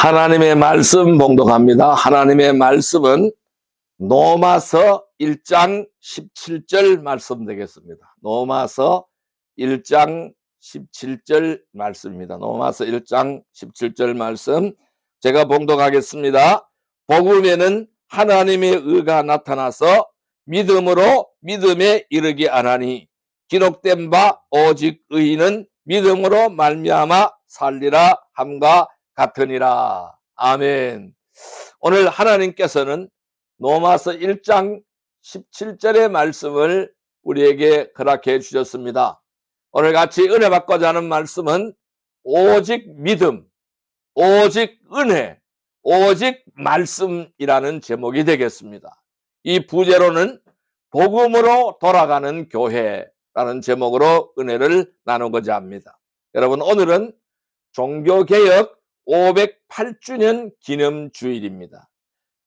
하나님의 말씀 봉독합니다. 하나님의 말씀은 로마서 1장 17절 말씀 되겠습니다. 로마서 1장 17절 말씀입니다. 로마서 1장 17절 말씀 제가 봉독하겠습니다. 복음에는 하나님의 의가 나타나서 믿음으로 믿음에 이르게 하나니 기록된 바 오직 의인은 믿음으로 말미암아 살리라 함과 같으니라. 아멘. 오늘 하나님께서는 로마서 1장 17절의 말씀을 우리에게 허락해 주셨습니다. 오늘 같이 은혜 받고자 하는 말씀은 오직 믿음, 오직 은혜, 오직 말씀이라는 제목이 되겠습니다. 이 부제로는 복음으로 돌아가는 교회라는 제목으로 은혜를 나누고자 합니다. 여러분, 오늘은 종교개혁 508주년 기념주일입니다.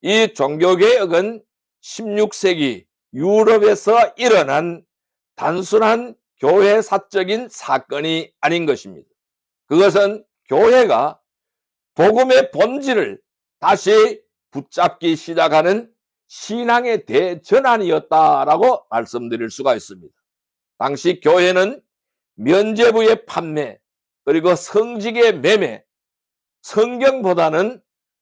이 종교개혁은 16세기 유럽에서 일어난 단순한 교회사적인 사건이 아닌 것입니다. 그것은 교회가 복음의 본질을 다시 붙잡기 시작하는 신앙의 대전환이었다라고 말씀드릴 수가 있습니다. 당시 교회는 면죄부의 판매, 그리고 성직의 매매, 성경보다는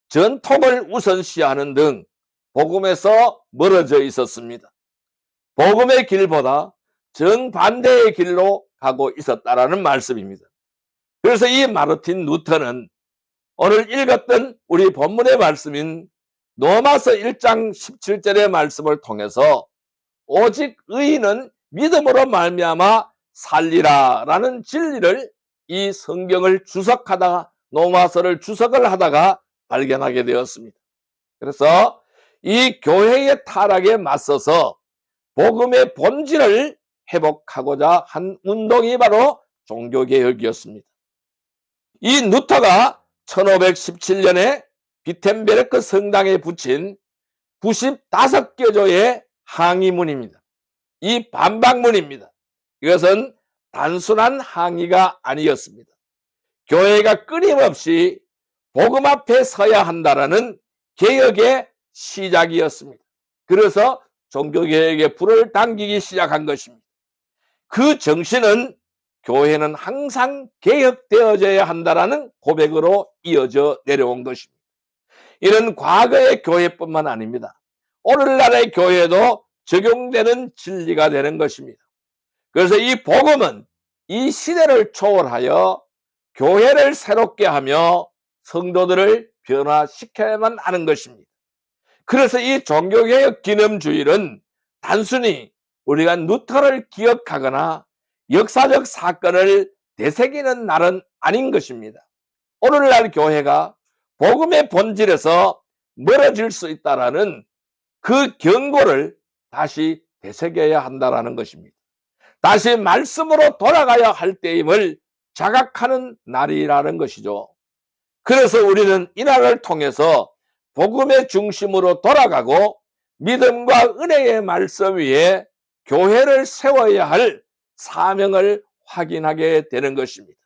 전통을 우선시하는 등 복음에서 멀어져 있었습니다. 복음의 길보다 정반대의 길로 가고 있었다라는 말씀입니다. 그래서 이 마르틴 루터는 오늘 읽었던 우리 본문의 말씀인 로마서 1장 17절의 말씀을 통해서 오직 의인은 믿음으로 말미암아 살리라 라는 진리를 이 성경을 주석하다가 로마서를 주석을 하다가 발견하게 되었습니다. 그래서 이 교회의 타락에 맞서서 복음의 본질을 회복하고자 한 운동이 바로 종교개혁이었습니다. 이 루터가 1517년에 비텐베르크 성당에 붙인 95개조의 항의문입니다. 이 반박문입니다. 이것은 단순한 항의가 아니었습니다. 교회가 끊임없이 복음 앞에 서야 한다라는 개혁의 시작이었습니다. 그래서 종교개혁의 불을 당기기 시작한 것입니다. 그 정신은 교회는 항상 개혁되어져야 한다라는 고백으로 이어져 내려온 것입니다. 이는 과거의 교회뿐만 아닙니다. 오늘날의 교회도 적용되는 진리가 되는 것입니다. 그래서 이 복음은 이 시대를 초월하여 교회를 새롭게 하며 성도들을 변화시켜야만 하는 것입니다. 그래서 이 종교개혁 기념주일은 단순히 우리가 루터를 기억하거나 역사적 사건을 되새기는 날은 아닌 것입니다. 오늘날 교회가 복음의 본질에서 멀어질 수 있다는 그 경고를 다시 되새겨야 한다는 것입니다. 다시 말씀으로 돌아가야 할 때임을 자각하는 날이라는 것이죠. 그래서 우리는 이 날을 통해서 복음의 중심으로 돌아가고 믿음과 은혜의 말씀 위에 교회를 세워야 할 사명을 확인하게 되는 것입니다.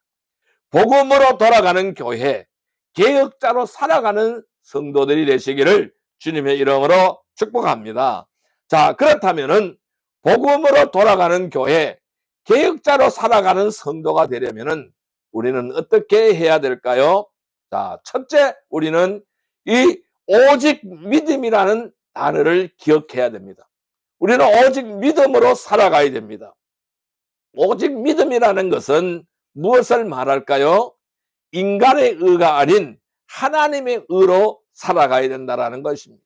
복음으로 돌아가는 교회, 개혁자로 살아가는 성도들이 되시기를 주님의 이름으로 축복합니다. 자, 그렇다면은 복음으로 돌아가는 교회, 개혁자로 살아가는 성도가 되려면은 우리는 어떻게 해야 될까요? 자, 첫째, 우리는 이 오직 믿음이라는 단어를 기억해야 됩니다. 우리는 오직 믿음으로 살아가야 됩니다. 오직 믿음이라는 것은 무엇을 말할까요? 인간의 의가 아닌 하나님의 의로 살아가야 된다는 것입니다.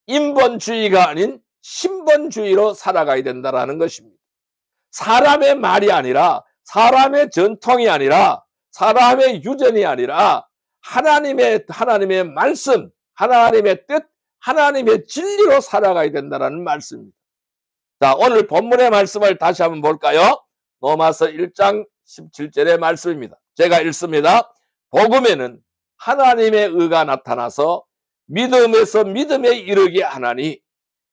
인본주의가 아닌 신본주의로 살아가야 된다는 것입니다. 사람의 말이 아니라, 사람의 전통이 아니라, 사람의 유전이 아니라 하나님의 말씀, 하나님의 뜻, 하나님의 진리로 살아가야 된다는 말씀입니다. 자, 오늘 본문의 말씀을 다시 한번 볼까요? 로마서 1장 17절의 말씀입니다. 제가 읽습니다. 복음에는 하나님의 의가 나타나서 믿음에서 믿음에 이르게 하나니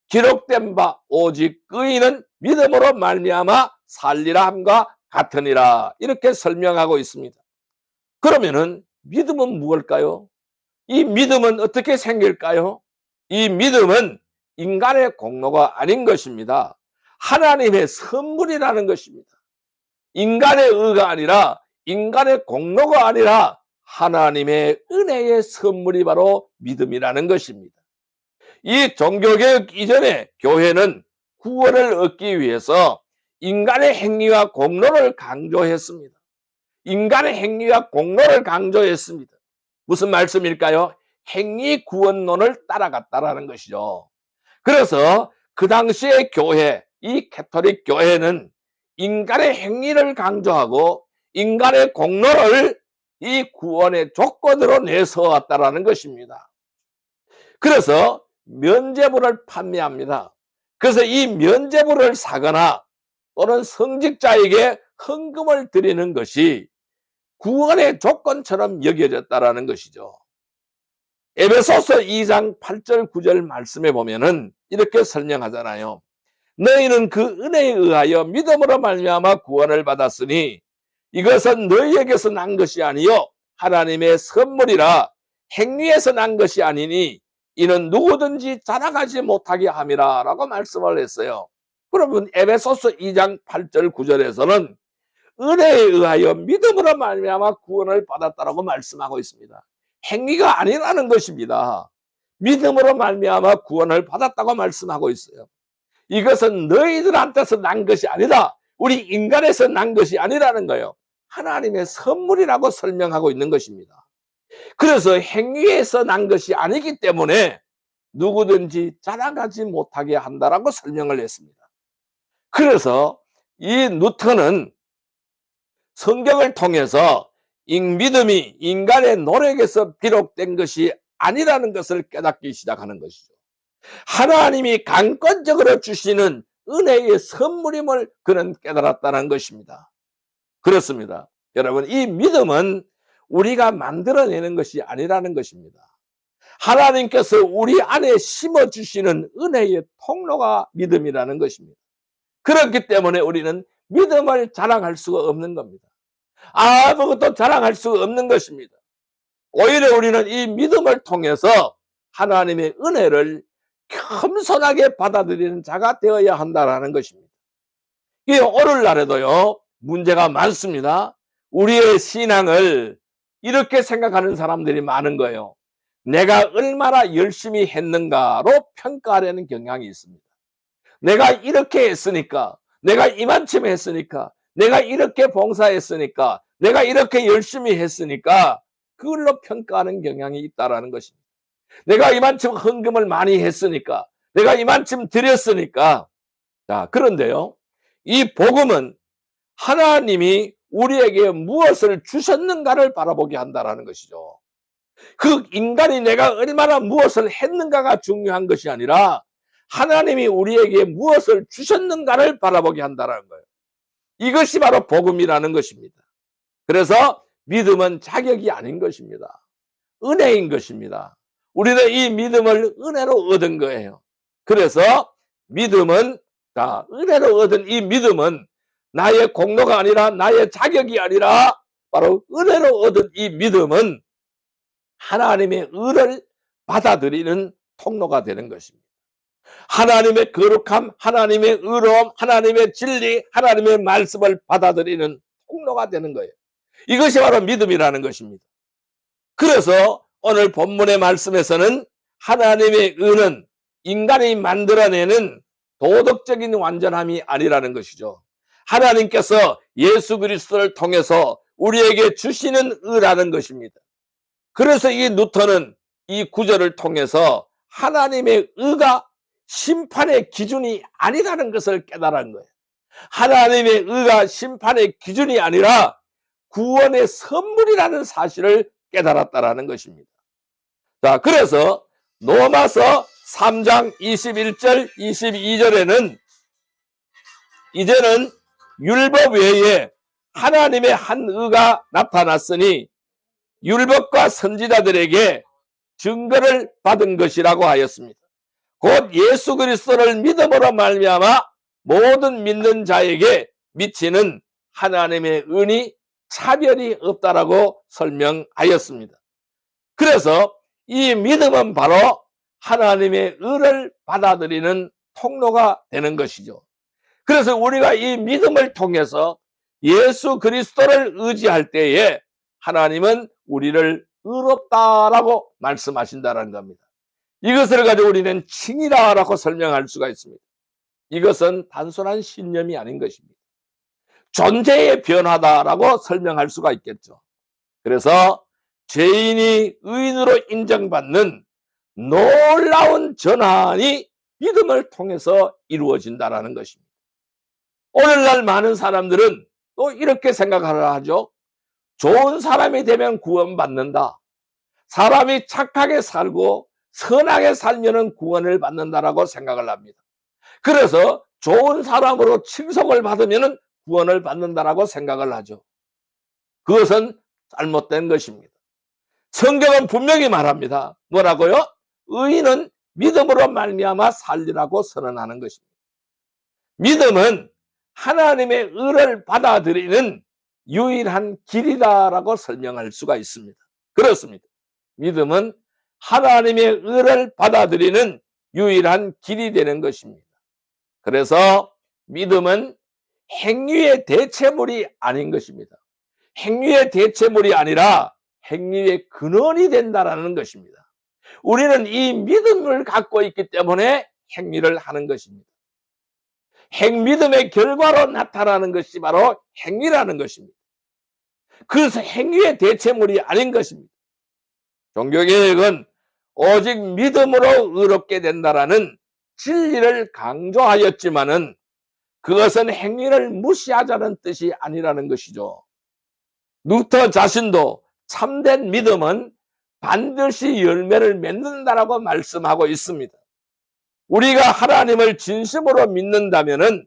기록된 바 오직 의인은 믿음으로 말미암아 살리라 함과 같으니라. 이렇게 설명하고 있습니다. 그러면은 믿음은 무엇일까요? 이 믿음은 어떻게 생길까요? 이 믿음은 인간의 공로가 아닌 것입니다. 하나님의 선물이라는 것입니다. 인간의 의가 아니라, 인간의 공로가 아니라 하나님의 은혜의 선물이 바로 믿음이라는 것입니다. 이 종교개혁 이전에 교회는 구원을 얻기 위해서 인간의 행위와 공로를 강조했습니다. 인간의 행위와 공로를 강조했습니다. 무슨 말씀일까요? 행위 구원론을 따라갔다라는 것이죠. 그래서 그 당시의 교회, 이 가톨릭 교회는 인간의 행위를 강조하고 인간의 공로를 이 구원의 조건으로 내세웠다라는 것입니다. 그래서 면죄부를 판매합니다. 그래서 이 면죄부를 사거나 또는 성직자에게 헌금을 드리는 것이 구원의 조건처럼 여겨졌다라는 것이죠. 에베소서 2장 8절 9절 말씀에 보면은 이렇게 설명하잖아요. 너희는 그 은혜에 의하여 믿음으로 말미암아 구원을 받았으니 이것은 너희에게서 난 것이 아니요 하나님의 선물이라 행위에서 난 것이 아니니 이는 누구든지 자랑하지 못하게 함이라 라고 말씀을 했어요. 그러면 에베소서 2장 8절 9절에서는 은혜에 의하여 믿음으로 말미암아 구원을 받았다라고 말씀하고 있습니다. 행위가 아니라는 것입니다. 믿음으로 말미암아 구원을 받았다고 말씀하고 있어요. 이것은 너희들한테서 난 것이 아니다. 우리 인간에서 난 것이 아니라는 거예요. 하나님의 선물이라고 설명하고 있는 것입니다. 그래서 행위에서 난 것이 아니기 때문에 누구든지 자랑하지 못하게 한다라고 설명을 했습니다. 그래서 이 누턴은 성경을 통해서 믿음이 인간의 노력에서 비롯된 것이 아니라는 것을 깨닫기 시작하는 것이죠. 하나님이 강권적으로 주시는 은혜의 선물임을 그는 깨달았다는 것입니다. 그렇습니다. 여러분, 이 믿음은 우리가 만들어내는 것이 아니라는 것입니다. 하나님께서 우리 안에 심어주시는 은혜의 통로가 믿음이라는 것입니다. 그렇기 때문에 우리는 믿음을 자랑할 수가 없는 겁니다. 아무것도 자랑할 수가 없는 것입니다. 오히려 우리는 이 믿음을 통해서 하나님의 은혜를 겸손하게 받아들이는 자가 되어야 한다는 것입니다. 이 오늘날에도요 문제가 많습니다. 우리의 신앙을 이렇게 생각하는 사람들이 많은 거예요. 내가 얼마나 열심히 했는가로 평가하려는 경향이 있습니다. 내가 이렇게 했으니까, 내가 이만큼 했으니까, 내가 이렇게 봉사했으니까, 내가 이렇게 열심히 했으니까 그걸로 평가하는 경향이 있다는 것입니다. 내가 이만큼 헌금을 많이 했으니까, 내가 이만큼 드렸으니까. 자, 그런데요, 이 복음은 하나님이 우리에게 무엇을 주셨는가를 바라보게 한다는 것이죠. 그 인간이 내가 얼마나 무엇을 했는가가 중요한 것이 아니라 하나님이 우리에게 무엇을 주셨는가를 바라보게 한다는 거예요. 이것이 바로 복음이라는 것입니다. 그래서 믿음은 자격이 아닌 것입니다. 은혜인 것입니다. 우리는 이 믿음을 은혜로 얻은 거예요. 그래서 믿음은, 은혜로 얻은 이 믿음은 나의 공로가 아니라, 나의 자격이 아니라 바로 은혜로 얻은 이 믿음은 하나님의 의를 받아들이는 통로가 되는 것입니다. 하나님의 거룩함, 하나님의 의로움, 하나님의 진리, 하나님의 말씀을 받아들이는 통로가 되는 거예요. 이것이 바로 믿음이라는 것입니다. 그래서 오늘 본문의 말씀에서는 하나님의 의는 인간이 만들어내는 도덕적인 완전함이 아니라는 것이죠. 하나님께서 예수 그리스도를 통해서 우리에게 주시는 의라는 것입니다. 그래서 이 누턴은 이 구절을 통해서 하나님의 의가 심판의 기준이 아니라는 것을 깨달은 거예요. 하나님의 의가 심판의 기준이 아니라 구원의 선물이라는 사실을 깨달았다는 것입니다. 자, 그래서 로마서 3장 21절 22절에는 이제는 율법 외에 하나님의 한 의가 나타났으니 율법과 선지자들에게 증거를 받은 것이라고 하였습니다. 곧 예수 그리스도를 믿음으로 말미암아 모든 믿는 자에게 미치는 하나님의 은이 차별이 없다라고 설명하였습니다. 그래서 이 믿음은 바로 하나님의 의를 받아들이는 통로가 되는 것이죠. 그래서 우리가 이 믿음을 통해서 예수 그리스도를 의지할 때에 하나님은 우리를 의롭다라고 말씀하신다는 겁니다. 이것을 가지고 우리는 칭의라고 설명할 수가 있습니다. 이것은 단순한 신념이 아닌 것입니다. 존재의 변화다라고 설명할 수가 있겠죠. 그래서 죄인이 의인으로 인정받는 놀라운 전환이 믿음을 통해서 이루어진다는 것입니다. 오늘날 많은 사람들은 또 이렇게 생각하려 하죠. 좋은 사람이 되면 구원받는다. 사람이 착하게 살고 선하게 살면 구원을 받는다라고 생각을 합니다. 그래서 좋은 사람으로 칭송을 받으면 구원을 받는다라고 생각을 하죠. 그것은 잘못된 것입니다. 성경은 분명히 말합니다. 뭐라고요? 의인은 믿음으로 말미암아 살리라고 선언하는 것입니다. 믿음은 하나님의 의를 받아들이는 유일한 길이다라고 설명할 수가 있습니다. 그렇습니다. 믿음은 하나님의 의를 받아들이는 유일한 길이 되는 것입니다. 그래서 믿음은 행위의 대체물이 아닌 것입니다. 행위의 대체물이 아니라 행위의 근원이 된다라는 것입니다. 우리는 이 믿음을 갖고 있기 때문에 행위를 하는 것입니다. 믿음의 결과로 나타나는 것이 바로 행위라는 것입니다. 그래서 행위의 대체물이 아닌 것입니다. 종교개혁은 오직 믿음으로 의롭게 된다라는 진리를 강조하였지만은 그것은 행위를 무시하자는 뜻이 아니라는 것이죠. 루터 자신도 참된 믿음은 반드시 열매를 맺는다라고 말씀하고 있습니다. 우리가 하나님을 진심으로 믿는다면은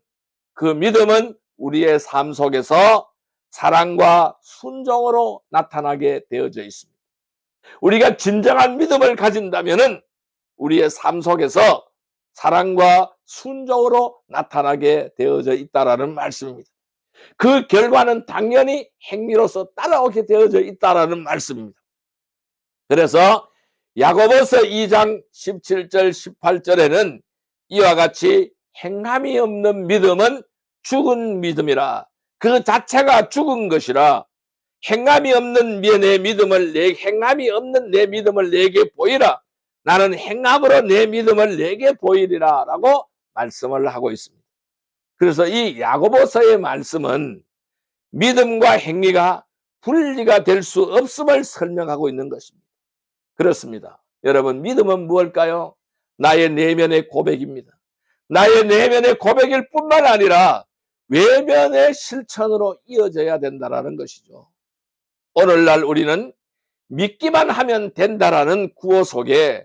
그 믿음은 우리의 삶 속에서 사랑과 순종으로 나타나게 되어져 있습니다. 우리가 진정한 믿음을 가진다면은 우리의 삶 속에서 사랑과 순종으로 나타나게 되어져 있다라는 말씀입니다. 그 결과는 당연히 행위로서 따라오게 되어져 있다라는 말씀입니다. 그래서 야고보서 2장 17절 18절에는 이와 같이 행함이 없는 믿음은 죽은 믿음이라. 그 자체가 죽은 것이라. 행함이 없는 내 믿음을 행함이 없는 내 믿음을 내게 보이라. 나는 행함으로 내 믿음을 내게 보이리라 라고 말씀을 하고 있습니다. 그래서 이 야고보서의 말씀은 믿음과 행위가 분리가 될 수 없음을 설명하고 있는 것입니다. 그렇습니다. 여러분, 믿음은 무엇일까요? 나의 내면의 고백입니다. 나의 내면의 고백일 뿐만 아니라 외면의 실천으로 이어져야 된다는 것이죠. 오늘날 우리는 믿기만 하면 된다라는 구호 속에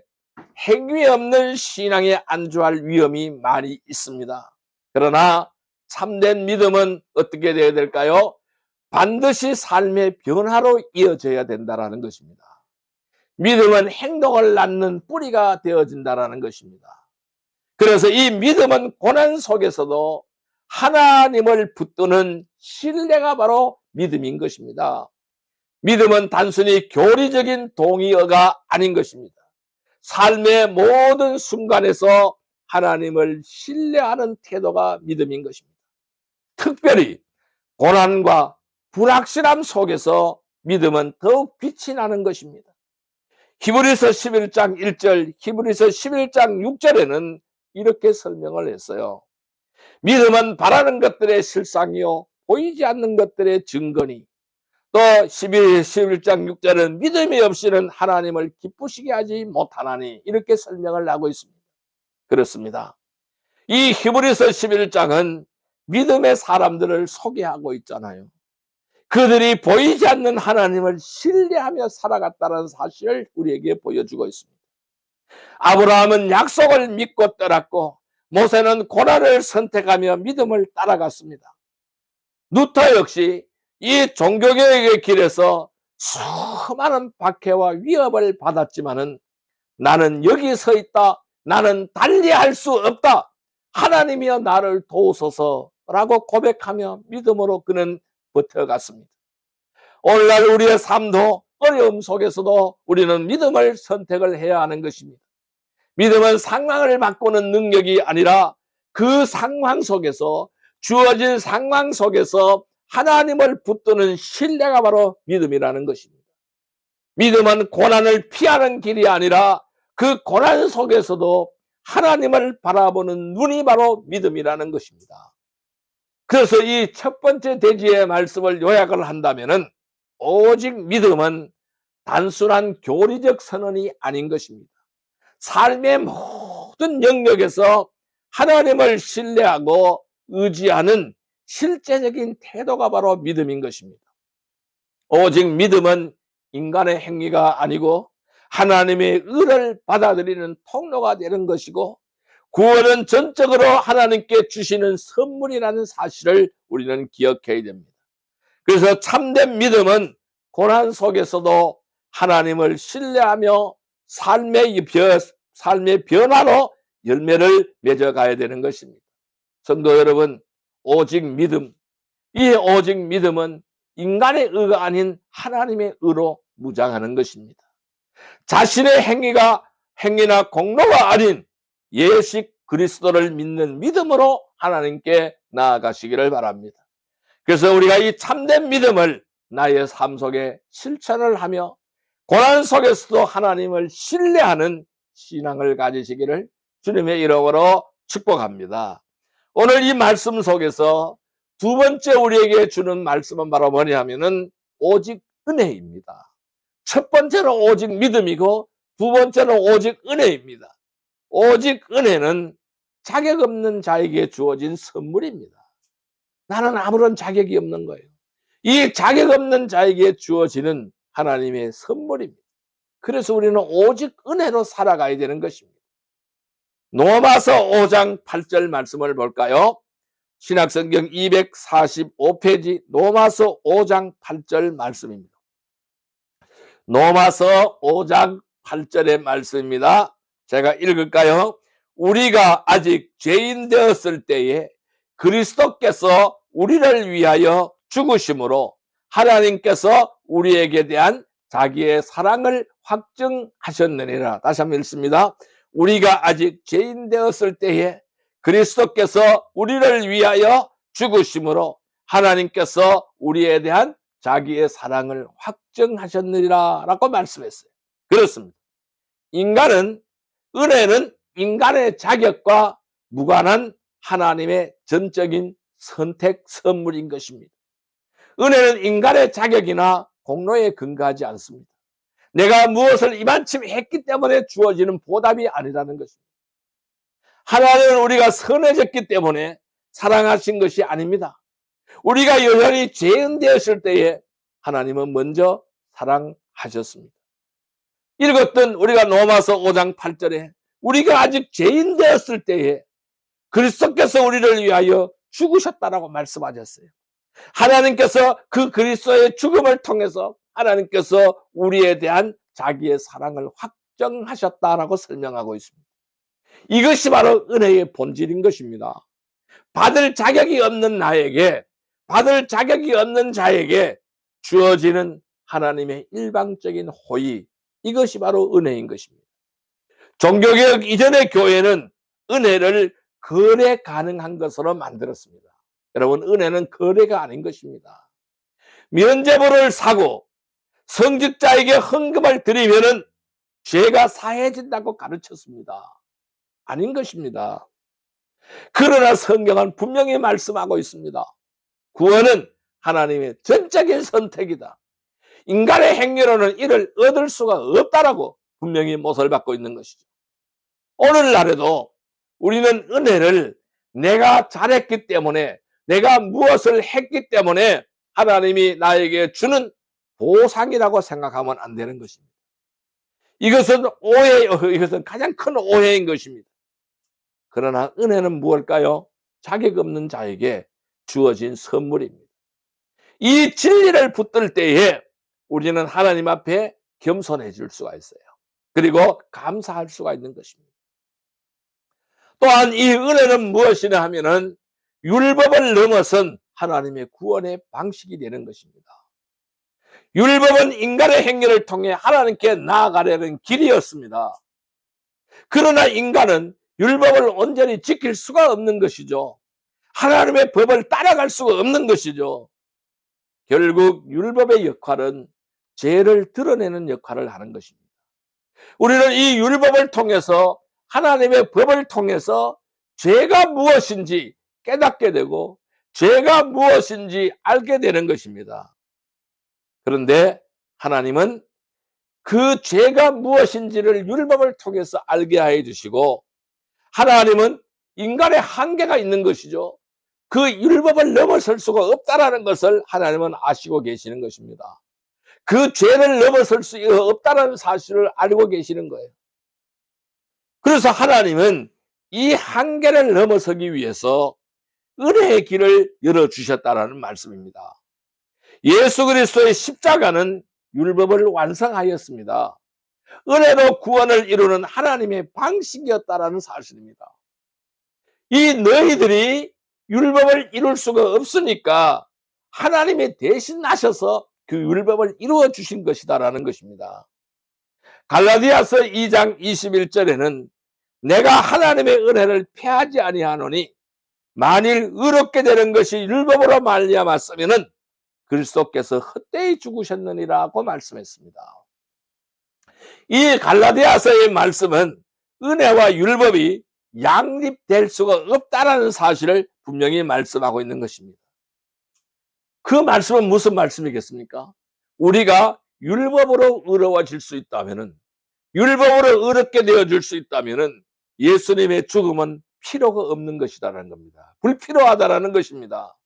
행위 없는 신앙에 안주할 위험이 많이 있습니다. 그러나 참된 믿음은 어떻게 되어야 될까요? 반드시 삶의 변화로 이어져야 된다는 것입니다. 믿음은 행동을 낳는 뿌리가 되어진다는 것입니다. 그래서 이 믿음은 고난 속에서도 하나님을 붙드는 신뢰가 바로 믿음인 것입니다. 믿음은 단순히 교리적인 동의어가 아닌 것입니다. 삶의 모든 순간에서 하나님을 신뢰하는 태도가 믿음인 것입니다. 특별히 고난과 불확실함 속에서 믿음은 더욱 빛이 나는 것입니다. 히브리서 11장 1절, 히브리서 11장 6절에는 이렇게 설명을 했어요. 믿음은 바라는 것들의 실상이요 보이지 않는 것들의 증거니. 또 11장 6절은 믿음이 없이는 하나님을 기쁘시게 하지 못하나니, 이렇게 설명을 하고 있습니다. 그렇습니다. 이 히브리서 11장은 믿음의 사람들을 소개하고 있잖아요. 그들이 보이지 않는 하나님을 신뢰하며 살아갔다는 사실을 우리에게 보여주고 있습니다. 아브라함은 약속을 믿고 떠났고 모세는 고난을 선택하며 믿음을 따라갔습니다. 루터 역시 이 종교개혁의 길에서 수많은 박해와 위협을 받았지만은 나는 여기 서 있다. 나는 달리할 수 없다. 하나님이여 나를 도우소서라고 고백하며 믿음으로 그는 버텨갔습니다. 오늘날 우리의 삶도 어려움 속에서도 우리는 믿음을 선택을 해야 하는 것입니다. 믿음은 상황을 바꾸는 능력이 아니라 그 상황 속에서, 주어진 상황 속에서 하나님을 붙드는 신뢰가 바로 믿음이라는 것입니다. 믿음은 고난을 피하는 길이 아니라 그 고난 속에서도 하나님을 바라보는 눈이 바로 믿음이라는 것입니다. 그래서 이 첫 번째 대지의 말씀을 요약을 한다면은, 오직 믿음은 단순한 교리적 선언이 아닌 것입니다. 삶의 모든 영역에서 하나님을 신뢰하고 의지하는 실제적인 태도가 바로 믿음인 것입니다. 오직 믿음은 인간의 행위가 아니고 하나님의 의를 받아들이는 통로가 되는 것이고, 구원은 전적으로 하나님께 주시는 선물이라는 사실을 우리는 기억해야 됩니다. 그래서 참된 믿음은 고난 속에서도 하나님을 신뢰하며 삶의 변화로 열매를 맺어가야 되는 것입니다. 성도 여러분, 오직 믿음, 이 오직 믿음은 인간의 의가 아닌 하나님의 의로 무장하는 것입니다. 자신의 행위나 공로가 아닌 예수 그리스도를 믿는 믿음으로 하나님께 나아가시기를 바랍니다. 그래서 우리가 이 참된 믿음을 나의 삶 속에 실천을 하며 고난 속에서도 하나님을 신뢰하는 신앙을 가지시기를 주님의 이름으로 축복합니다. 오늘 이 말씀 속에서 두 번째 우리에게 주는 말씀은 바로 뭐냐면은 오직 은혜입니다. 첫 번째는 오직 믿음이고 두 번째는 오직 은혜입니다. 오직 은혜는 자격 없는 자에게 주어진 선물입니다. 나는 아무런 자격이 없는 거예요. 이 자격 없는 자에게 주어지는 하나님의 선물입니다. 그래서 우리는 오직 은혜로 살아가야 되는 것입니다. 로마서 5장 8절 말씀을 볼까요? 신약성경 245페이지 로마서 5장 8절 말씀입니다. 로마서 5장 8절의 말씀입니다. 제가 읽을까요? 우리가 아직 죄인 되었을 때에 그리스도께서 우리를 위하여 죽으심으로 하나님께서 우리에게 대한 자기의 사랑을 확증하셨느니라. 다시 한번 읽습니다. 우리가 아직 죄인 되었을 때에 그리스도께서 우리를 위하여 죽으심으로 하나님께서 우리에 대한 자기의 사랑을 확증하셨느니라 라고 말씀했어요. 그렇습니다. 은혜는 인간의 자격과 무관한 하나님의 전적인 선택 선물인 것입니다. 은혜는 인간의 자격이나 공로에 근거하지 않습니다. 내가 무엇을 이만큼 했기 때문에 주어지는 보답이 아니라는 것입니다. 하나님은 우리가 선해졌기 때문에 사랑하신 것이 아닙니다. 우리가 여전히 죄인 되었을 때에 하나님은 먼저 사랑하셨습니다. 읽었던 우리가 로마서 5장 8절에 우리가 아직 죄인 되었을 때에 그리스도께서 우리를 위하여 죽으셨다라고 말씀하셨어요. 하나님께서 그 그리스도의 죽음을 통해서 하나님께서 우리에 대한 자기의 사랑을 확정하셨다라고 설명하고 있습니다. 이것이 바로 은혜의 본질인 것입니다. 받을 자격이 없는 자에게 주어지는 하나님의 일방적인 호의, 이것이 바로 은혜인 것입니다. 종교개혁 이전의 교회는 은혜를 거래 가능한 것으로 만들었습니다. 여러분, 은혜는 거래가 아닌 것입니다. 면죄부를 사고 성직자에게 헌금을 드리면은 죄가 사해진다고 가르쳤습니다. 아닌 것입니다. 그러나 성경은 분명히 말씀하고 있습니다. 구원은 하나님의 전적인 선택이다. 인간의 행위로는 이를 얻을 수가 없다라고 분명히 못을 받고 있는 것이죠. 오늘날에도 우리는 은혜를 내가 잘했기 때문에, 내가 무엇을 했기 때문에 하나님이 나에게 주는 보상이라고 생각하면 안 되는 것입니다. 이것은 가장 큰 오해인 것입니다. 그러나 은혜는 무엇일까요? 자격 없는 자에게 주어진 선물입니다. 이 진리를 붙들 때에 우리는 하나님 앞에 겸손해질 수가 있어요. 그리고 감사할 수가 있는 것입니다. 또한 이 은혜는 무엇이냐 하면은 율법을 넘어선 하나님의 구원의 방식이 되는 것입니다. 율법은 인간의 행위를 통해 하나님께 나아가려는 길이었습니다. 그러나 인간은 율법을 온전히 지킬 수가 없는 것이죠. 하나님의 법을 따라갈 수가 없는 것이죠. 결국 율법의 역할은 죄를 드러내는 역할을 하는 것입니다. 우리는 이 율법을 통해서, 하나님의 법을 통해서 죄가 무엇인지 깨닫게 되고 죄가 무엇인지 알게 되는 것입니다. 그런데 하나님은 그 죄가 무엇인지를 율법을 통해서 알게 해 주시고, 하나님은 인간의 한계가 있는 것이죠. 그 율법을 넘어설 수가 없다라는 것을 하나님은 아시고 계시는 것입니다. 그 죄를 넘어설 수 없다는 사실을 알고 계시는 거예요. 그래서 하나님은 이 한계를 넘어서기 위해서 은혜의 길을 열어주셨다라는 말씀입니다. 예수 그리스도의 십자가는 율법을 완성하였습니다. 은혜로 구원을 이루는 하나님의 방식이었다라는 사실입니다. 이 너희들이 율법을 이룰 수가 없으니까 하나님이 대신하셔서 그 율법을 이루어 주신 것이다라는 것입니다. 갈라디아서 2장 21절에는 내가 하나님의 은혜를 패하지 아니하노니 만일 의롭게 되는 것이 율법으로 말미암았으면은 그리스도께서 헛되이 죽으셨느니라고 말씀했습니다. 이 갈라디아서의 말씀은 은혜와 율법이 양립될 수가 없다라는 사실을 분명히 말씀하고 있는 것입니다. 그 말씀은 무슨 말씀이겠습니까? 우리가 율법으로 의로워질 수 있다면은, 율법으로 의롭게 되어질 수 있다면은 예수님의 죽음은 필요가 없는 것이다라는 겁니다. 불필요하다라는 것입니다.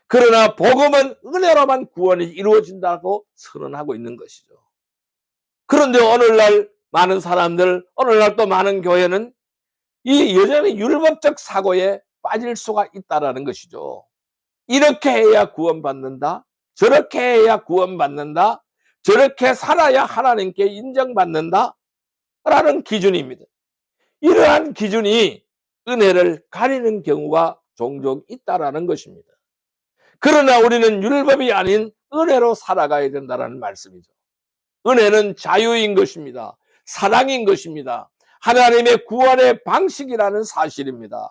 그러나 복음은 은혜로만 구원이 이루어진다고 선언하고 있는 것이죠. 그런데 오늘날 많은 사람들, 오늘날 또 많은 교회는 이 여전히 율법적 사고에 빠질 수가 있다라는 것이죠. 이렇게 해야 구원받는다, 저렇게 해야 구원받는다, 저렇게 살아야 하나님께 인정받는다 라는 기준입니다. 이러한 기준이 은혜를 가리는 경우가 종종 있다라는 것입니다. 그러나 우리는 율법이 아닌 은혜로 살아가야 된다는 말씀이죠. 은혜는 자유인 것입니다. 사랑인 것입니다. 하나님의 구원의 방식이라는 사실입니다.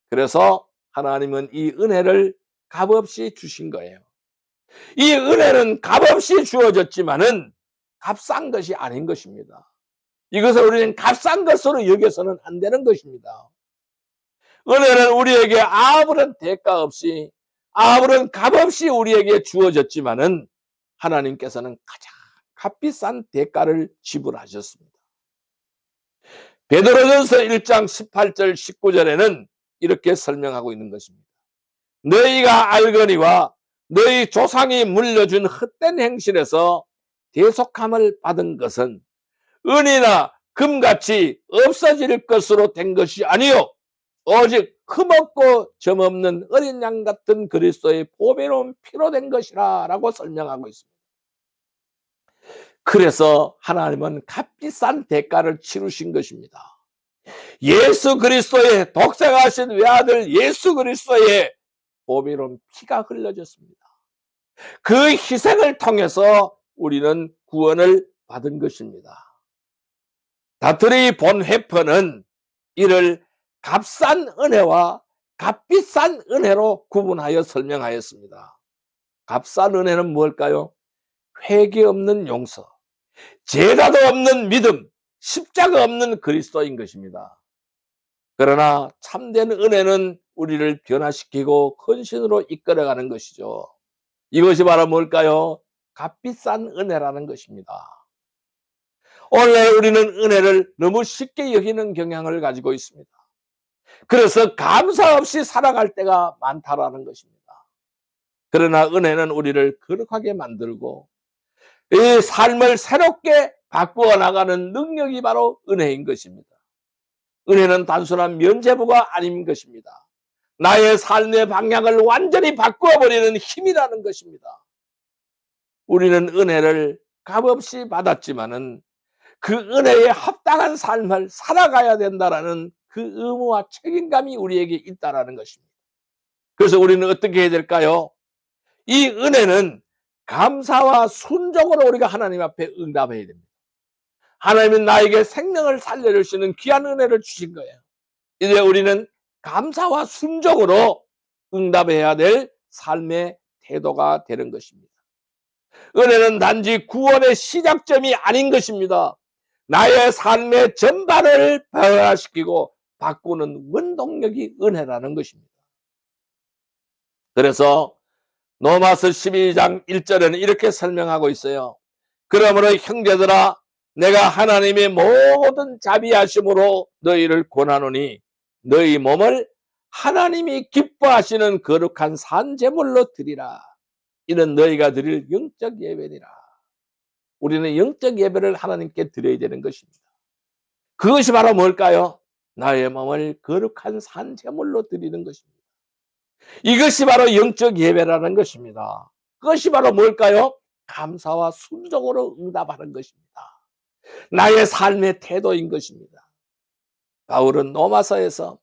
그래서 하나님은 이 은혜를 값없이 주신 거예요. 이 은혜는 값없이 주어졌지만은 값싼 것이 아닌 것입니다. 이것을 우리는 값싼 것으로 여겨서는 안 되는 것입니다. 은혜는 우리에게 아무런 대가 없이, 아무런 값없이 우리에게 주어졌지만은 하나님께서는 가장 값비싼 대가를 지불하셨습니다. 베드로전서 1장 18절 19절에는 이렇게 설명하고 있는 것입니다. 너희가 알거니와 너희 조상이 물려준 헛된 행실에서 대속함을 받은 것은 은이나 금같이 없어질 것으로 된 것이 아니요 오직 흠없고 점없는 어린 양 같은 그리스도의 보배로운 피로 된 것이라 라고 설명하고 있습니다. 그래서 하나님은 값비싼 대가를 치르신 것입니다. 예수 그리스도의 독생하신 외아들 예수 그리스도의 보배로운 피가 흘려졌습니다. 그 희생을 통해서 우리는 구원을 받은 것입니다. 다트리 본 회퍼는 이를 값싼 은혜와 값비싼 은혜로 구분하여 설명하였습니다. 값싼 은혜는 뭘까요? 회개 없는 용서, 제사도 없는 믿음, 십자가 없는 그리스도인 것입니다. 그러나 참된 은혜는 우리를 변화시키고 헌신으로 이끌어가는 것이죠. 이것이 바로 뭘까요? 값비싼 은혜라는 것입니다. 오늘 우리는 은혜를 너무 쉽게 여기는 경향을 가지고 있습니다. 그래서 감사 없이 살아갈 때가 많다라는 것입니다. 그러나 은혜는 우리를 거룩하게 만들고 이 삶을 새롭게 바꾸어 나가는 능력이 바로 은혜인 것입니다. 은혜는 단순한 면죄부가 아닌 것입니다. 나의 삶의 방향을 완전히 바꾸어버리는 힘이라는 것입니다. 우리는 은혜를 값없이 받았지만은 그 은혜에 합당한 삶을 살아가야 된다라는 그 의무와 책임감이 우리에게 있다라는 것입니다. 그래서 우리는 어떻게 해야 될까요? 이 은혜는 감사와 순종으로 우리가 하나님 앞에 응답해야 됩니다. 하나님은 나에게 생명을 살려주시는 귀한 은혜를 주신 거예요. 이제 우리는 감사와 순종으로 응답해야 될 삶의 태도가 되는 것입니다. 은혜는 단지 구원의 시작점이 아닌 것입니다. 나의 삶의 전반을 변화시키고 바꾸는 원동력이 은혜라는 것입니다. 그래서 로마서 12장 1절에는 이렇게 설명하고 있어요. 그러므로 형제들아, 내가 하나님의 모든 자비하심으로 너희를 권하노니 너희 몸을 하나님이 기뻐하시는 거룩한 산제물로 드리라. 이는 너희가 드릴 영적 예배니라. 우리는 영적 예배를 하나님께 드려야 되는 것입니다. 그것이 바로 뭘까요? 나의 몸을 거룩한 산제물로 드리는 것입니다. 이것이 바로 영적 예배라는 것입니다. 그것이 바로 뭘까요? 감사와 순종으로 응답하는 것입니다. 나의 삶의 태도인 것입니다. 바울은 로마서에서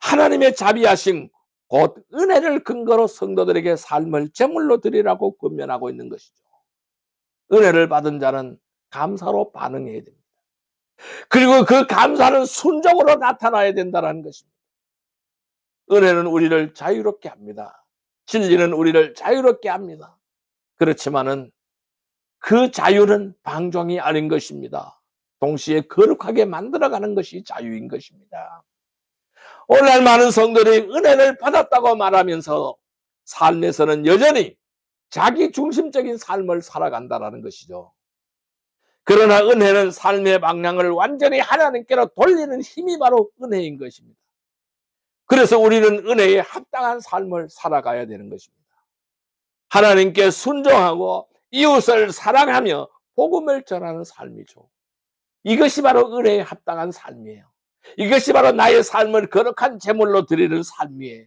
하나님의 자비하심 곧 은혜를 근거로 성도들에게 삶을 제물로 드리라고 권면하고 있는 것이죠. 은혜를 받은 자는 감사로 반응해야 됩니다. 그리고 그 감사는 순종으로 나타나야 된다는 것입니다. 은혜는 우리를 자유롭게 합니다. 진리는 우리를 자유롭게 합니다. 그렇지만은 그 자유는 방종이 아닌 것입니다. 동시에 거룩하게 만들어가는 것이 자유인 것입니다. 오늘날 많은 성도들이 은혜를 받았다고 말하면서 삶에서는 여전히 자기 중심적인 삶을 살아간다는 것이죠. 그러나 은혜는 삶의 방향을 완전히 하나님께로 돌리는 힘이 바로 은혜인 것입니다. 그래서 우리는 은혜에 합당한 삶을 살아가야 되는 것입니다. 하나님께 순종하고 이웃을 사랑하며 복음을 전하는 삶이죠. 이것이 바로 은혜에 합당한 삶이에요. 이것이 바로 나의 삶을 거룩한 제물로 드리는 삶이에요.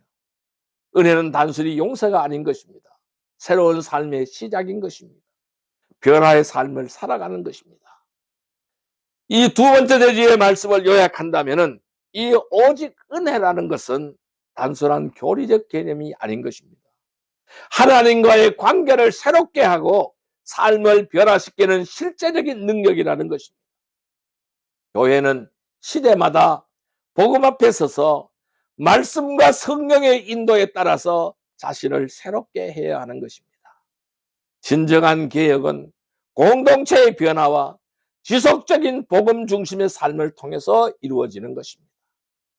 은혜는 단순히 용서가 아닌 것입니다. 새로운 삶의 시작인 것입니다. 변화의 삶을 살아가는 것입니다. 이 두 번째 대지의 말씀을 요약한다면은 이 오직 은혜라는 것은 단순한 교리적 개념이 아닌 것입니다. 하나님과의 관계를 새롭게 하고 삶을 변화시키는 실제적인 능력이라는 것입니다. 교회는 시대마다 복음 앞에 서서 말씀과 성령의 인도에 따라서 자신을 새롭게 해야 하는 것입니다. 진정한 개혁은 공동체의 변화와 지속적인 복음 중심의 삶을 통해서 이루어지는 것입니다.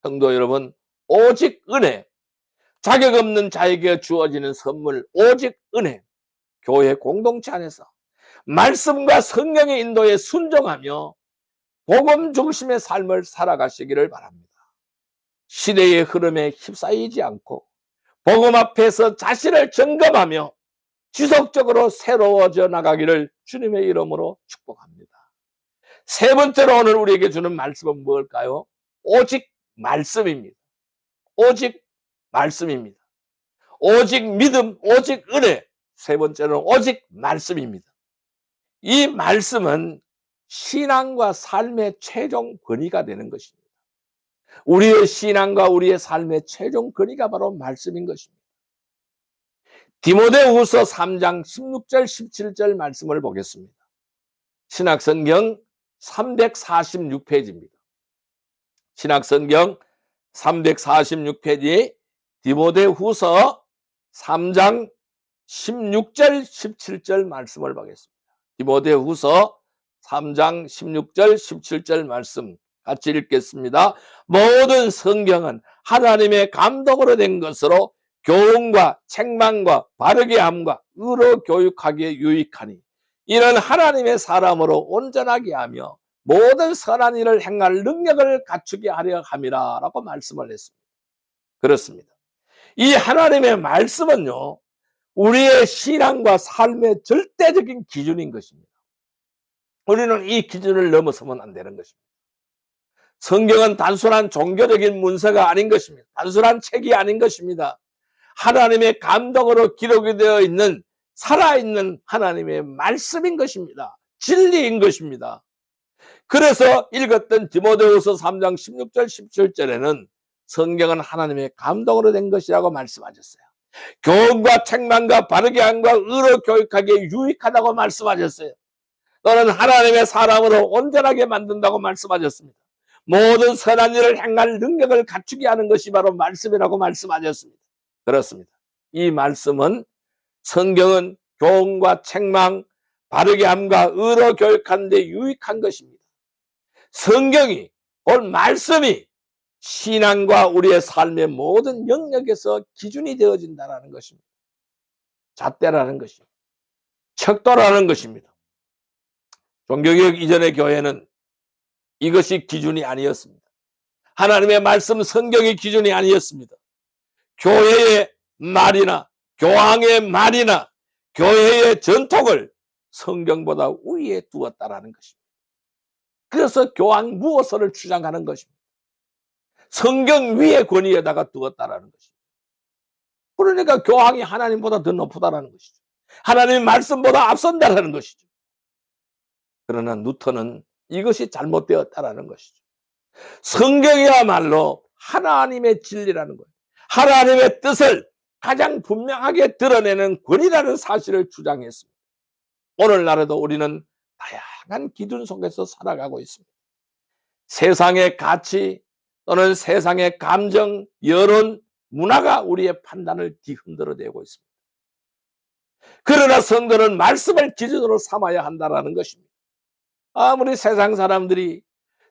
성도 여러분, 오직 은혜, 자격 없는 자에게 주어지는 선물, 오직 은혜, 교회 공동체 안에서 말씀과 성령의 인도에 순종하며 복음 중심의 삶을 살아가시기를 바랍니다. 시대의 흐름에 휩싸이지 않고 복음 앞에서 자신을 점검하며 지속적으로 새로워져 나가기를 주님의 이름으로 축복합니다. 세 번째로 오늘 우리에게 주는 말씀은 무엇일까요? 오직 말씀입니다. 오직 말씀입니다. 오직 믿음, 오직 은혜. 세 번째는 오직 말씀입니다. 이 말씀은 신앙과 삶의 최종 권위가 되는 것입니다. 우리의 신앙과 우리의 삶의 최종 권위가 바로 말씀인 것입니다. 디모데후서 3장 16절 17절 말씀을 보겠습니다. 신약성경 346페이지입니다. 신약성경 346페이지 디모데후서 3장 16절 17절 말씀을 보겠습니다. 디모데후서 3장 16절 17절 말씀 같이 읽겠습니다. 모든 성경은 하나님의 감동으로 된 것으로 교훈과 책망과 바르게 함과 의로 교육하기에 유익하니 이는 하나님의 사람으로 온전하게 하며 모든 선한 일을 행할 능력을 갖추게 하려 함이라 라고 말씀을 했습니다. 그렇습니다. 이 하나님의 말씀은요, 우리의 신앙과 삶의 절대적인 기준인 것입니다. 우리는 이 기준을 넘어서면 안 되는 것입니다. 성경은 단순한 종교적인 문서가 아닌 것입니다. 단순한 책이 아닌 것입니다. 하나님의 감동으로 기록이 되어 있는 살아있는 하나님의 말씀인 것입니다. 진리인 것입니다. 그래서 읽었던 디모데후서 3장 16절 17절에는 성경은 하나님의 감동으로 된 것이라고 말씀하셨어요. 교훈과 책망과 바르게 함과 의로 교육하기에 유익하다고 말씀하셨어요. 너는 하나님의 사람으로 온전하게 만든다고 말씀하셨습니다. 모든 선한 일을 행할 능력을 갖추게 하는 것이 바로 말씀이라고 말씀하셨습니다. 그렇습니다. 이 말씀은, 성경은 교훈과 책망, 바르게 함과 의로 교육하는 데 유익한 것입니다. 성경이, 곧 말씀이 신앙과 우리의 삶의 모든 영역에서 기준이 되어진다는 것입니다. 잣대라는 것입니다. 척도라는 것입니다. 종교개혁 이전의 교회는 이것이 기준이 아니었습니다. 하나님의 말씀 성경이 기준이 아니었습니다. 교회의 말이나 교황의 말이나 교회의 전통을 성경보다 위에 두었다라는 것입니다. 그래서 교황 무엇을 주장하는 것입니다. 성경 위의 권위에다가 두었다라는 것입니다. 그러니까 교황이 하나님보다 더 높다라는 것이죠. 하나님의 말씀보다 앞선다라는 것이죠. 그러나 뉴턴은 이것이 잘못되었다라는 것이죠. 성경이야말로 하나님의 진리라는 거예요. 하나님의 뜻을 가장 분명하게 드러내는 권위라는 사실을 주장했습니다. 오늘날에도 우리는 다양한 기준 속에서 살아가고 있습니다. 세상의 가치 또는 세상의 감정, 여론, 문화가 우리의 판단을 뒤흔들어내고 있습니다. 그러나 성도는 말씀을 기준으로 삼아야 한다는 것입니다. 아무리 세상 사람들이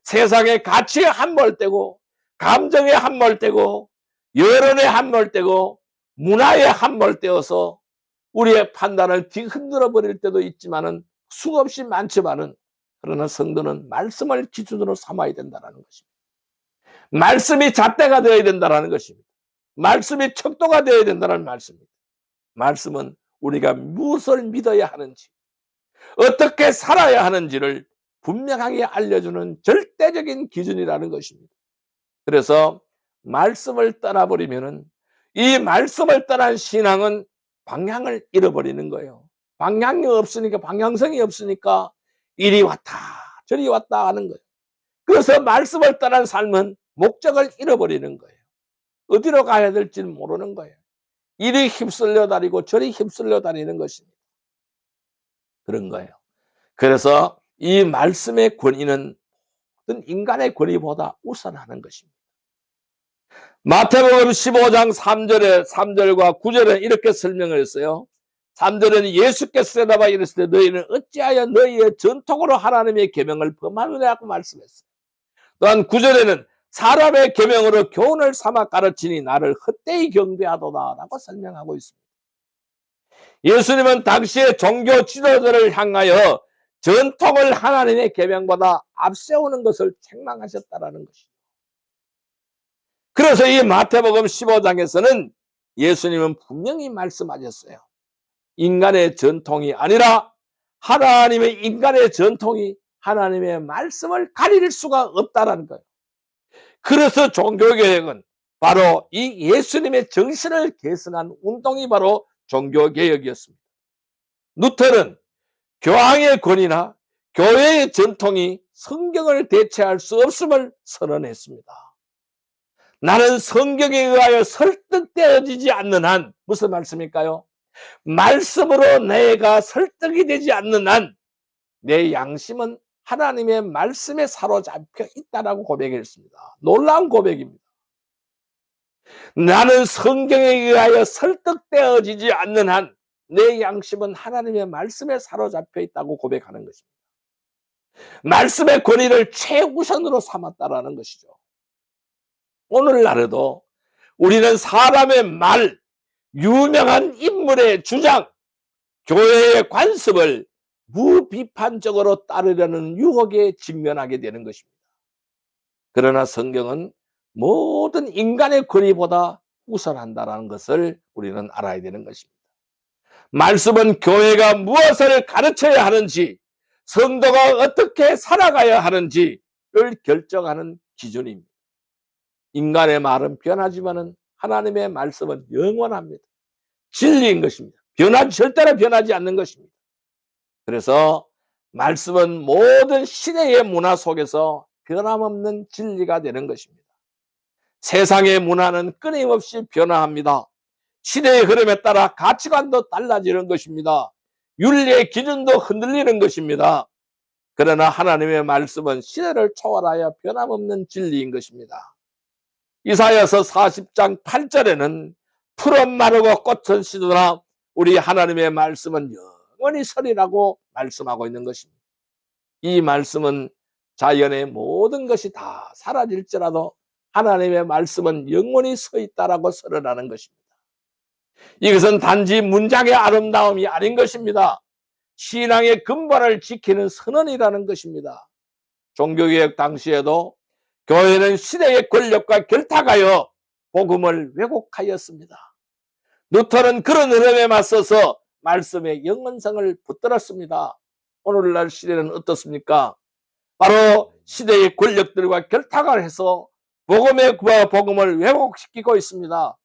세상의 가치에 함몰되고 감정에 함몰되고 여론에 함몰되고 문화에 함몰되어서 우리의 판단을 뒤흔들어 버릴 때도 있지만은 수없이 많지만은, 그러나 성도는 말씀을 기준으로 삼아야 된다는 것입니다. 말씀이 잣대가 되어야 된다는 것입니다. 말씀이 척도가 되어야 된다는 말씀입니다. 말씀은 우리가 무엇을 믿어야 하는지, 어떻게 살아야 하는지를 분명하게 알려주는 절대적인 기준이라는 것입니다. 그래서 말씀을 떠나버리면은, 이 말씀을 떠난 신앙은 방향을 잃어버리는 거예요. 방향이 없으니까, 방향성이 없으니까 이리 왔다 저리 왔다 하는 거예요. 그래서 말씀을 떠난 삶은 목적을 잃어버리는 거예요. 어디로 가야 될지 모르는 거예요. 이리 휩쓸려 다니고 저리 휩쓸려 다니는 것입니다. 그런 거예요. 그래서 이 말씀의 권위는 모든 인간의 권위보다 우선하는 것입니다. 마태복음 15장 3절과 9절에 이렇게 설명을 했어요. 3절은 예수께서 대답하여 이르시되 너희는 어찌하여 너희의 전통으로 하나님의 계명을 범하느냐고 말씀했어요. 또한 9절에는 사람의 계명으로 교훈을 삼아 가르치니 나를 헛되이 경배하도다 라고 설명하고 있습니다. 예수님은 당시의 종교 지도자를 향하여 전통을 하나님의 계명보다 앞세우는 것을 책망하셨다라는 것이죠. 그래서 이 마태복음 15장에서는 예수님은 분명히 말씀하셨어요. 인간의 전통이 아니라 하나님의, 인간의 전통이 하나님의 말씀을 가릴 수가 없다라는 거예요. 그래서 종교개혁은 바로 이 예수님의 정신을 계승한 운동이 바로 종교개혁이었습니다. 루터는 교황의 권위나 교회의 전통이 성경을 대체할 수 없음을 선언했습니다. 나는 성경에 의하여 설득되어지지 않는 한, 무슨 말씀일까요? 말씀으로 내가 설득이 되지 않는 한 내 양심은 하나님의 말씀에 사로잡혀 있다라고 고백했습니다. 놀라운 고백입니다. 나는 성경에 의하여 설득되어지지 않는 한 내 양심은 하나님의 말씀에 사로잡혀 있다고 고백하는 것입니다. 말씀의 권위를 최우선으로 삼았다라는 것이죠. 오늘날에도 우리는 사람의 말, 유명한 인물의 주장, 교회의 관습을 무비판적으로 따르려는 유혹에 직면하게 되는 것입니다. 그러나 성경은 모든 인간의 권위보다 우선한다는 것을 우리는 알아야 되는 것입니다. 말씀은 교회가 무엇을 가르쳐야 하는지, 성도가 어떻게 살아가야 하는지를 결정하는 기준입니다. 인간의 말은 변하지만은 하나님의 말씀은 영원합니다. 진리인 것입니다. 절대로 변하지 않는 것입니다. 그래서 말씀은 모든 시대의 문화 속에서 변함없는 진리가 되는 것입니다. 세상의 문화는 끊임없이 변화합니다. 시대의 흐름에 따라 가치관도 달라지는 것입니다. 윤리의 기준도 흔들리는 것입니다. 그러나 하나님의 말씀은 시대를 초월하여 변함없는 진리인 것입니다. 이사야서 40장 8절에는 푸른 마르고 꽃은 시드나 우리 하나님의 말씀은 영원히 서리라고 말씀하고 있는 것입니다. 이 말씀은 자연의 모든 것이 다 사라질지라도 하나님의 말씀은 영원히 서 있다라고 선언하는 것입니다. 이것은 단지 문장의 아름다움이 아닌 것입니다. 신앙의 근본을 지키는 선언이라는 것입니다. 종교개혁 당시에도 교회는 시대의 권력과 결탁하여 복음을 왜곡하였습니다. 루터는 그런 흐름에 맞서서 말씀의 영원성을 붙들었습니다. 오늘날 시대는 어떻습니까? 바로 시대의 권력들과 결탁을 해서 복음을 왜곡시키고 있습니다.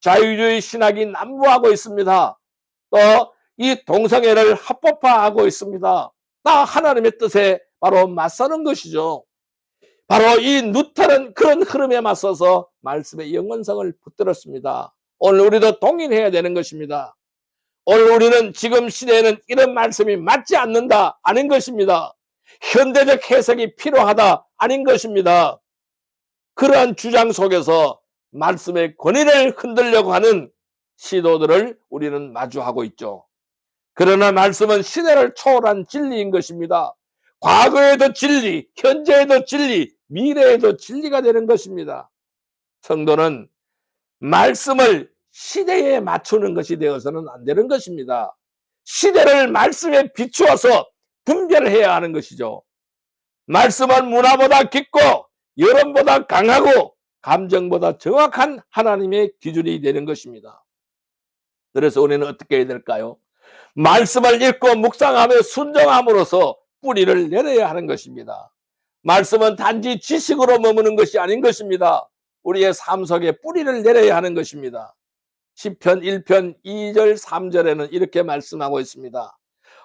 자유주의 신학이 난무하고 있습니다. 또 이 동성애를 합법화하고 있습니다. 다 하나님의 뜻에 바로 맞서는 것이죠. 바로 이 루터는 그런 흐름에 맞서서 말씀의 영원성을 붙들었습니다. 오늘 우리도 동의해야 되는 것입니다. 오늘 우리는 지금 시대에는 이런 말씀이 맞지 않는다 아닌 것입니다. 현대적 해석이 필요하다 아닌 것입니다. 그러한 주장 속에서 말씀의 권위를 흔들려고 하는 시도들을 우리는 마주하고 있죠. 그러나 말씀은 시대를 초월한 진리인 것입니다. 과거에도 진리, 현재에도 진리, 미래에도 진리가 되는 것입니다. 성도는 말씀을 시대에 맞추는 것이 되어서는 안 되는 것입니다. 시대를 말씀에 비추어서 분별해야 하는 것이죠. 말씀은 문화보다 깊고 여론보다 강하고 감정보다 정확한 하나님의 기준이 되는 것입니다. 그래서 우리는 어떻게 해야 될까요? 말씀을 읽고 묵상하며 순종함으로써 뿌리를 내려야 하는 것입니다. 말씀은 단지 지식으로 머무는 것이 아닌 것입니다. 우리의 삶 속에 뿌리를 내려야 하는 것입니다. 시편 1편 2절 3절에는 이렇게 말씀하고 있습니다.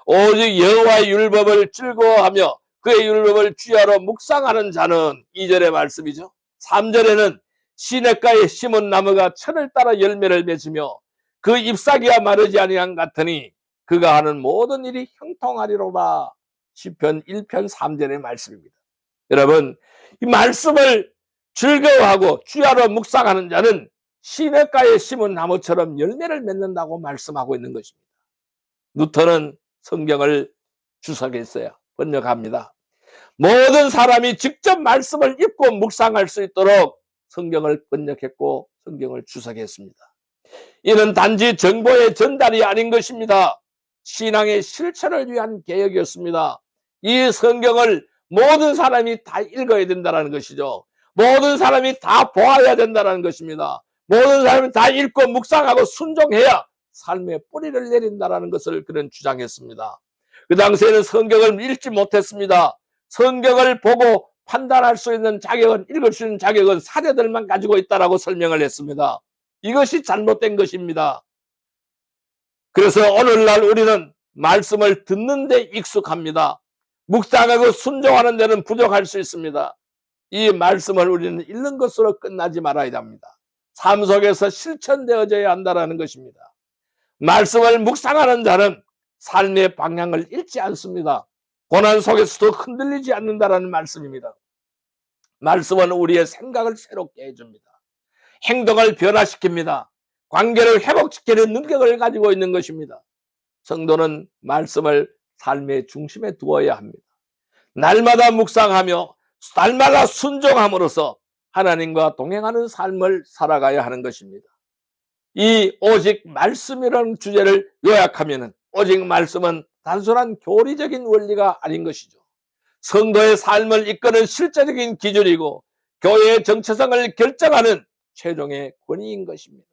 오직 여호와의 율법을 즐거워하며 그의 율법을 주야로 묵상하는 자는 2절의 말씀이죠. 3절에는 시냇가에 심은 나무가 철을 따라 열매를 맺으며 그 잎사귀가 마르지 아니한 같으니 그가 하는 모든 일이 형통하리로다. 시편 1편 3절의 말씀입니다. 여러분, 이 말씀을 즐거워하고 주야로 묵상하는 자는 시냇가에 심은 나무처럼 열매를 맺는다고 말씀하고 있는 것입니다. 루터는 성경을 주석했어요. 번역합니다. 모든 사람이 직접 말씀을 읽고 묵상할 수 있도록 성경을 번역했고 성경을 주석했습니다. 이는 단지 정보의 전달이 아닌 것입니다. 신앙의 실천을 위한 개혁이었습니다. 이 성경을 모든 사람이 다 읽어야 된다는 것이죠. 모든 사람이 다 보아야 된다는 것입니다. 모든 사람이 다 읽고 묵상하고 순종해야 삶의 뿌리를 내린다는 것을 그는 주장했습니다. 그 당시에는 성경을 읽지 못했습니다. 성경을 보고 판단할 수 있는 자격은, 읽을 수 있는 자격은 사제들만 가지고 있다라고 설명을 했습니다. 이것이 잘못된 것입니다. 그래서 오늘날 우리는 말씀을 듣는 데 익숙합니다. 묵상하고 순종하는 데는 부족할 수 있습니다. 이 말씀을 우리는 읽는 것으로 끝나지 말아야 합니다. 삶 속에서 실천되어져야 한다는 것입니다. 말씀을 묵상하는 자는 삶의 방향을 잃지 않습니다. 고난 속에서도 흔들리지 않는다는 말씀입니다. 말씀은 우리의 생각을 새롭게 해줍니다. 행동을 변화시킵니다. 관계를 회복시키는 능력을 가지고 있는 것입니다. 성도는 말씀을 삶의 중심에 두어야 합니다. 날마다 묵상하며 날마다 순종함으로써 하나님과 동행하는 삶을 살아가야 하는 것입니다. 이 오직 말씀이라는 주제를 요약하면 오직 말씀은 단순한 교리적인 원리가 아닌 것이죠. 성도의 삶을 이끄는 실제적인 기준이고 교회의 정체성을 결정하는 최종의 권위인 것입니다.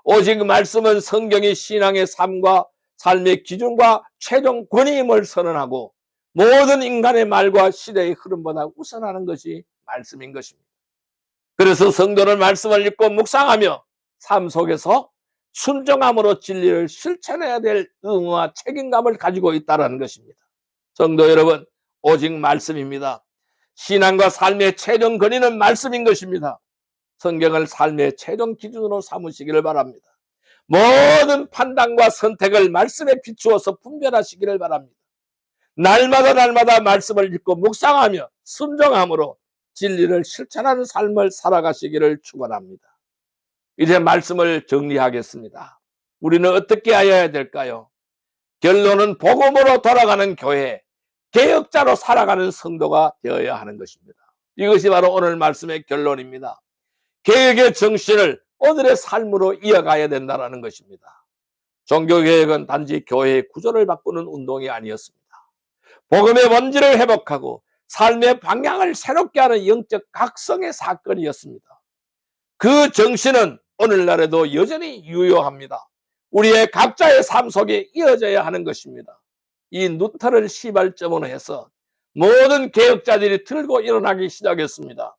오직 말씀은 성경이 신앙의 삶과 삶의 기준과 최종 권위임을 선언하고 모든 인간의 말과 시대의 흐름보다 우선하는 것이 말씀인 것입니다. 그래서 성도는 말씀을 읽고 묵상하며 삶 속에서 순종함으로 진리를 실천해야 될 의무와 책임감을 가지고 있다는 것입니다. 성도 여러분, 오직 말씀입니다. 신앙과 삶의 최종 권위는 말씀인 것입니다. 성경을 삶의 최종 기준으로 삼으시기를 바랍니다. 모든 판단과 선택을 말씀에 비추어서 분별하시기를 바랍니다. 날마다 말씀을 읽고 묵상하며 순종함으로 진리를 실천하는 삶을 살아가시기를 축원합니다. 이제 말씀을 정리하겠습니다. 우리는 어떻게 하여야 될까요? 결론은 복음으로 돌아가는 교회, 개혁자로 살아가는 성도가 되어야 하는 것입니다. 이것이 바로 오늘 말씀의 결론입니다. 개혁의 정신을 오늘의 삶으로 이어가야 된다는 것입니다. 종교개혁은 단지 교회의 구조를 바꾸는 운동이 아니었습니다. 복음의 본질을 회복하고 삶의 방향을 새롭게 하는 영적 각성의 사건이었습니다. 그 정신은 오늘날에도 여전히 유효합니다. 우리의 각자의 삶 속에 이어져야 하는 것입니다. 이 누타를 시발점으로 해서 모든 개혁자들이 들고 일어나기 시작했습니다.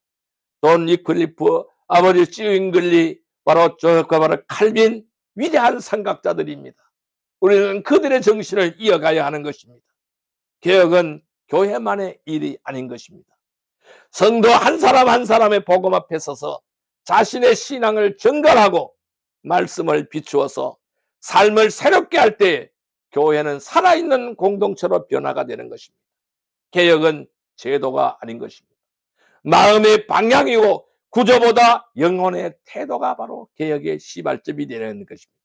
존 위클리프, 아버지 찌윙글리, 바로 칼빈, 위대한 선각자들입니다. 우리는 그들의 정신을 이어가야 하는 것입니다. 개혁은 교회만의 일이 아닌 것입니다. 성도 한 사람 한 사람의 복음 앞에 서서 자신의 신앙을 전갈하고 말씀을 비추어서 삶을 새롭게 할 때 교회는 살아있는 공동체로 변화가 되는 것입니다. 개혁은 제도가 아닌 것입니다. 마음의 방향이고 구조보다 영혼의 태도가 바로 개혁의 시발점이 되는 것입니다.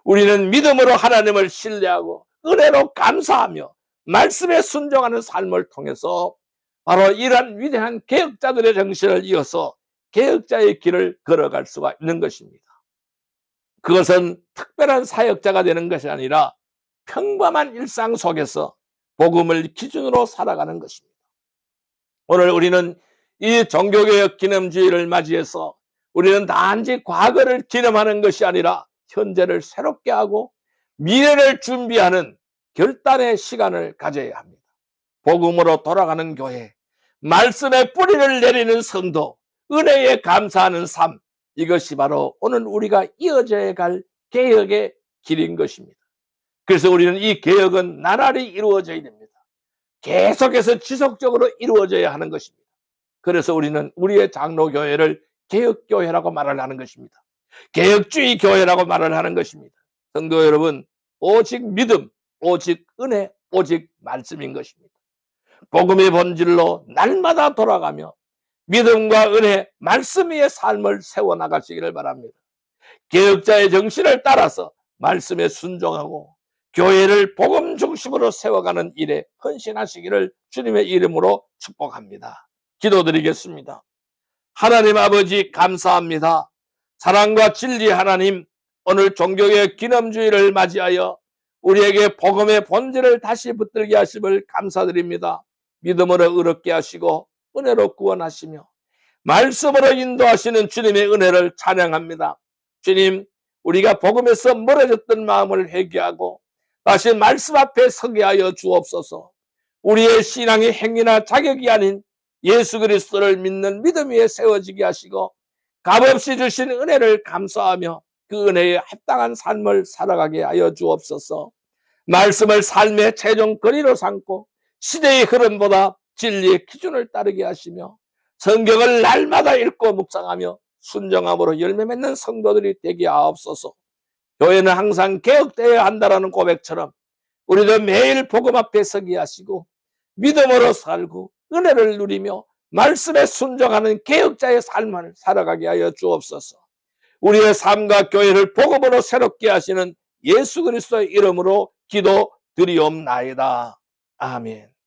우리는 믿음으로 하나님을 신뢰하고 은혜로 감사하며 말씀에 순종하는 삶을 통해서 바로 이러한 위대한 개혁자들의 정신을 이어서 개혁자의 길을 걸어갈 수가 있는 것입니다. 그것은 특별한 사역자가 되는 것이 아니라 평범한 일상 속에서 복음을 기준으로 살아가는 것입니다. 오늘 우리는 이 종교개혁 기념주의를 맞이해서 우리는 단지 과거를 기념하는 것이 아니라 현재를 새롭게 하고 미래를 준비하는 결단의 시간을 가져야 합니다. 복음으로 돌아가는 교회, 말씀의 뿌리를 내리는 성도, 은혜에 감사하는 삶, 이것이 바로 오늘 우리가 이어져야 갈 개혁의 길인 것입니다. 그래서 우리는 이 개혁은 나날이 이루어져야 됩니다. 계속해서 지속적으로 이루어져야 하는 것입니다. 그래서 우리는 우리의 장로교회를 개혁교회라고 말을 하는 것입니다. 개혁주의 교회라고 말을 하는 것입니다. 성도 여러분, 오직 믿음, 오직 은혜, 오직 말씀인 것입니다. 복음의 본질로 날마다 돌아가며 믿음과 은혜, 말씀 위의 삶을 세워나가시기를 바랍니다. 개혁자의 정신을 따라서 말씀에 순종하고 교회를 복음 중심으로 세워가는 일에 헌신하시기를 주님의 이름으로 축복합니다. 기도드리겠습니다. 하나님 아버지 감사합니다. 사랑과 진리 하나님, 오늘 종교의 기념주의를 맞이하여 우리에게 복음의 본질을 다시 붙들게 하심을 감사드립니다. 믿음으로 의롭게 하시고 은혜로 구원하시며 말씀으로 인도하시는 주님의 은혜를 찬양합니다. 주님, 우리가 복음에서 멀어졌던 마음을 회개하고 다시 말씀 앞에 서게 하여 주옵소서. 우리의 신앙의 행위나 자격이 아닌 예수 그리스도를 믿는 믿음 위에 세워지게 하시고 값없이 주신 은혜를 감사하며 그 은혜에 합당한 삶을 살아가게 하여 주옵소서. 말씀을 삶의 최종 거리로 삼고 시대의 흐름보다 진리의 기준을 따르게 하시며 성경을 날마다 읽고 묵상하며 순종함으로 열매 맺는 성도들이 되게 하옵소서. 교회는 항상 개혁되어야 한다는 고백처럼 우리도 매일 복음 앞에 서게 하시고 믿음으로 살고 은혜를 누리며 말씀에 순종하는 개혁자의 삶을 살아가게 하여 주옵소서. 우리의 삶과 교회를 복음으로 새롭게 하시는 예수 그리스도의 이름으로 기도드리옵나이다. 아멘.